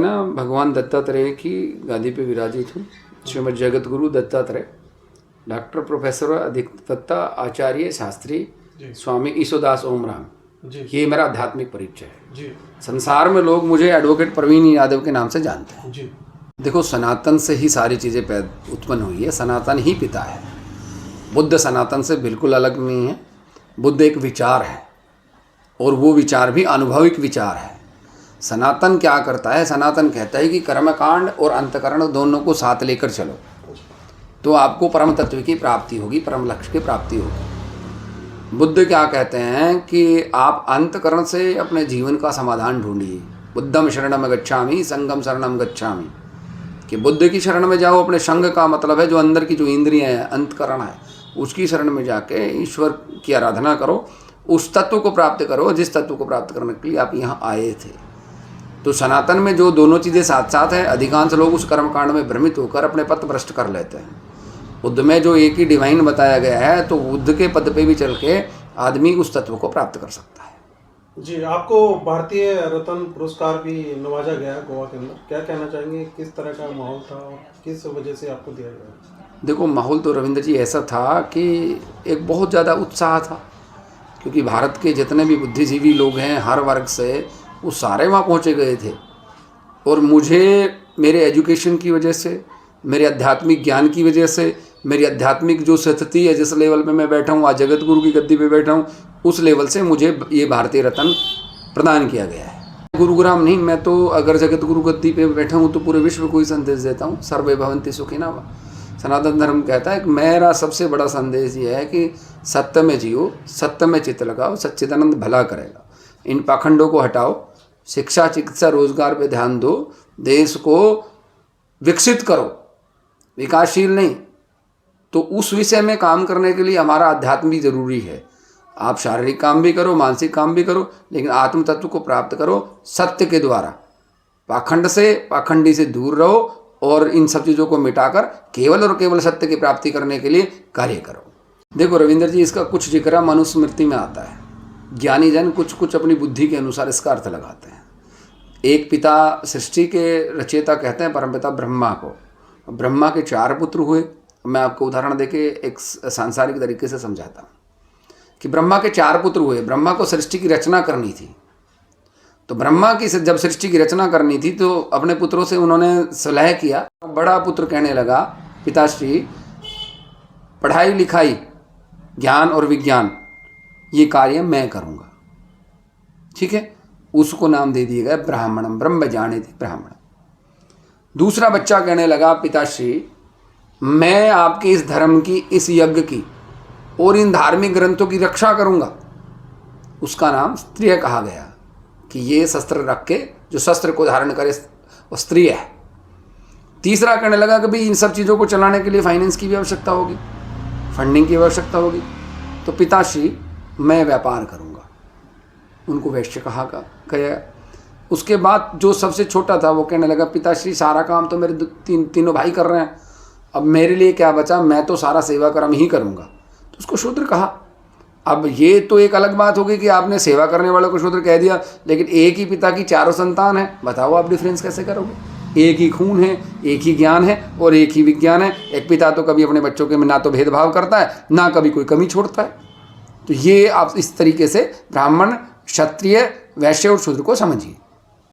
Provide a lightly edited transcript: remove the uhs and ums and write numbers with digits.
ना भगवान दत्तात्रेय की गादी पे विराजित हूँ। श्रीमद् जगत गुरु दत्तात्रेय डॉक्टर प्रोफेसर अधिवक्ता आचार्य शास्त्री स्वामी ईशोदास ओमराम, ये मेरा आध्यात्मिक परिचय है जी। संसार में लोग मुझे एडवोकेट प्रवीण यादव के नाम से जानते हैं जी। देखो, सनातन से ही सारी चीज़ें उत्पन्न हुई है, सनातन ही पिता है। बुद्ध सनातन से बिल्कुल अलग नहीं है। बुद्ध एक विचार है और वो विचार भी अनुभविक विचार है। सनातन क्या करता है? सनातन कहता है कि कर्मकांड और अंतकरण दोनों को साथ लेकर चलो तो आपको परम तत्व की प्राप्ति होगी, परम लक्ष्य की प्राप्ति होगी। बुद्ध क्या कहते हैं कि आप अंतकरण से अपने जीवन का समाधान ढूंढिए। बुद्धम शरणम गच्छामि संगम शरणम गच्छामि, कि बुद्ध की शरण में जाओ। अपने संग का मतलब है जो अंदर की जो इंद्रियां हैं, अंतकरण है, उसकी शरण में जाके ईश्वर की आराधना करो, उस तत्व को प्राप्त करो जिस तत्व को प्राप्त करने के लिए आप यहाँ आए थे। तो सनातन में जो दोनों चीज़ें साथ साथ हैं, अधिकांश लोग उस कर्मकांड में भ्रमित होकर अपने पथ भ्रष्ट कर लेते हैं। बुद्ध में जो एक ही डिवाइन बताया गया है, तो बुद्ध के पद पे भी चल के आदमी उस तत्व को प्राप्त कर सकता है जी। आपको भारतीय रत्न पुरस्कार भी नवाजा गया है गोवा के अंदर, क्या कहना चाहेंगे? किस तरह का माहौल था और किस वजह से आपको दिया गया? देखो, माहौल तो रविंद्र जी ऐसा था कि एक बहुत ज़्यादा उत्साह था, क्योंकि भारत के जितने भी बुद्धिजीवी लोग हैं हर वर्ग से, वो सारे वहाँ पहुँचे गए थे। और मुझे मेरे एजुकेशन की वजह से, मेरे आध्यात्मिक ज्ञान की वजह से, मेरी आध्यात्मिक जो स्थिति है, जिस लेवल पे मैं बैठा हूँ, आज जगत गुरु की गद्दी पे बैठा हूँ, उस लेवल से मुझे ये भारतीय रत्न प्रदान किया गया है। गुरुग्राम नहीं, मैं तो अगर जगत गुरु गद्दी पे बैठा हूँ तो पूरे विश्व को ही संदेश देता हूँ, सर्वे भवन्ति सुखिनः वा। सनातन धर्म कहता है कि मेरा सबसे बड़ा संदेश ये है कि सत्य में जियो, सत्य में चित्त लगाओ, सच्चिदानंद भला करेगा। इन पाखंडों को हटाओ, शिक्षा चिकित्सा रोजगार पे ध्यान दो, देश को विकसित करो, विकासशील नहीं। तो उस विषय में काम करने के लिए हमारा अध्यात्म भी जरूरी है। आप शारीरिक काम भी करो, मानसिक काम भी करो, लेकिन आत्म तत्व को प्राप्त करो सत्य के द्वारा। पाखंड से, पाखंडी से दूर रहो और इन सब चीज़ों को मिटाकर केवल और केवल सत्य की प्राप्ति करने के लिए कार्य करो। देखो रविंद्र जी, इसका कुछ जिक्र मनुस्मृति में आता है। ज्ञानी जन कुछ कुछ अपनी बुद्धि के अनुसार इसका अर्थ लगाते हैं। एक पिता सृष्टि के रचयिता कहते हैं परमपिता ब्रह्मा को। ब्रह्मा के 4 पुत्र हुए। मैं आपको उदाहरण देके एक सांसारिक तरीके से समझाता हूँ कि ब्रह्मा के 4 पुत्र हुए। ब्रह्मा को सृष्टि की रचना करनी थी, तो ब्रह्मा की जब सृष्टि की रचना करनी थी तो अपने पुत्रों से उन्होंने सलाह किया। बड़ा पुत्र कहने लगा, पिताश्री, पढ़ाई लिखाई, ज्ञान और विज्ञान, ये कार्य मैं करूँगा, ठीक है। उसको नाम दे दिया गया ब्राह्मणम, ब्रह्म जाने थे ब्राह्मण। दूसरा बच्चा कहने लगा, पिताश्री, मैं आपके इस धर्म की, इस यज्ञ की और इन धार्मिक ग्रंथों की रक्षा करूँगा। उसका नाम स्त्रिय कहा गया कि ये शस्त्र रख के जो शस्त्र को धारण करे वो स्त्रिय है। तीसरा कहने लगा कि भाई इन सब चीज़ों को चलाने के लिए फाइनेंस की भी आवश्यकता होगी, फंडिंग की आवश्यकता होगी, तो पिताश्री मैं व्यापार करूँगा। उनको वैश्य कहा गया। उसके बाद जो सबसे छोटा था वो कहने लगा, पिताश्री, सारा काम तो मेरे तीनों भाई कर रहे हैं, अब मेरे लिए क्या बचा? मैं तो सारा सेवा कर्म ही करूँगा। तो उसको शूद्र कहा। अब ये तो एक अलग बात होगी कि आपने सेवा करने वालों को शूद्र कह दिया, लेकिन एक ही पिता की 4 संतान है। बताओ आप डिफरेंस कैसे करोगे? एक ही खून है, एक ही ज्ञान है और एक ही विज्ञान है। एक पिता तो कभी अपने बच्चों के में ना तो भेदभाव करता है, ना कभी कोई कमी छोड़ता है। तो ये आप इस तरीके से ब्राह्मण, क्षत्रिय, वैश्य और शूद्र को समझिए।